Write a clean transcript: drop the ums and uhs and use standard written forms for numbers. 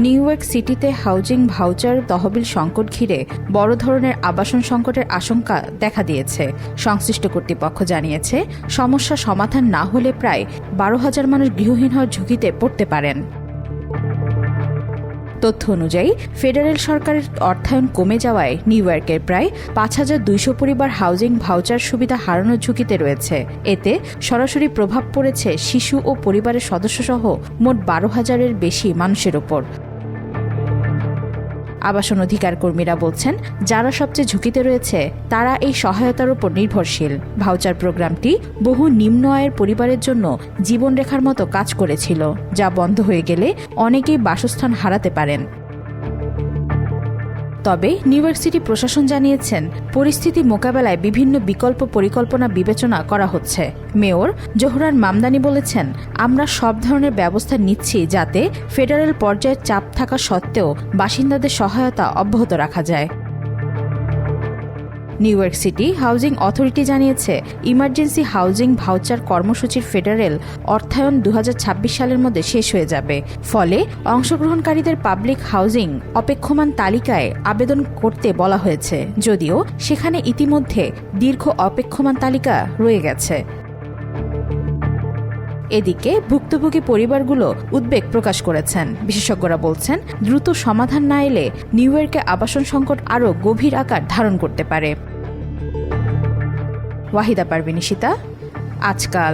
New York সিটিতে housing voucher তহবিল সংকট ঘিরে বড় ধরনের আবাসন সংকটের আশঙ্কা দেখা দিয়েছে। সংশ্লিষ্ট কর্তৃপক্ষ জানিয়েছে, সমস্যা সমাধান না হলে প্রায় 12,000 মানুষ গৃহহীন হওয়ার ঝুঁকিতে পড়তে পারেন। তথ্য অনুযায়ী ফেডারেল সরকারের অর্থায়ন কমে যাওয়ায় নিউ ইয়র্কের প্রায় 5,200 পরিবার হাউজিং ভাউচার সুবিধা হারানোর ঝুঁকিতে রয়েছে। এতে সরাসরি প্রভাব পড়েছে শিশু ও পরিবারের সদস্যসহ মোট 12,000-এর বেশি মানুষের ওপর। আবাসন অধিকার কর্মীরা বলছেন, যারা সবচেয়ে ঝুঁকিতে রয়েছে তারা এই সহায়তার উপর নির্ভরশীল। ভাউচার প্রোগ্রামটি বহু নিম্ন আয়ের পরিবারের জন্য জীবনরেখার মতো কাজ করেছিল, যা বন্ধ হয়ে গেলে অনেকেই বাসস্থান হারাতে পারেন। তবে নিউ ইয়র্ক সিটি প্রশাসন জানিয়েছেন, পরিস্থিতি মোকাবেলায় বিভিন্ন বিকল্প পরিকল্পনা বিবেচনা করা হচ্ছে। মেয়র জোহরান মামদানি বলেছেন, আমরা সব ধরনের ব্যবস্থা নিচ্ছি যাতে ফেডারেল পর্যায়ে চাপ থাকা সত্ত্বেও বাসিন্দাদের সহায়তা অব্যাহত রাখা যায়। New York city housing authority জানিয়েছে, ইমার্জেন্সি হাউজিং ভাউচার কর্মসূচির ফেডারেল অর্থায়ন 2026 সালের মধ্যে শেষ হয়ে যাবে। ফলে অংশগ্রহণকারীদের পাবলিক হাউজিং অপেক্ষমান তালিকায় আবেদন করতে বলা হয়েছে, যদিও সেখানে ইতিমধ্যে দীর্ঘ অপেক্ষমান তালিকা রয়ে গেছে। এদিকে ভুক্তভোগী পরিবারগুলো উদ্বেগ প্রকাশ করেছেন। বিশেষজ্ঞরা বলছেন, দ্রুত সমাধান না এলে নিউ ইয়র্কে আবাসন সংকট আরও গভীর আকার ধারণ করতে পারে। ওয়াহিদা পারভীন, আজকাল।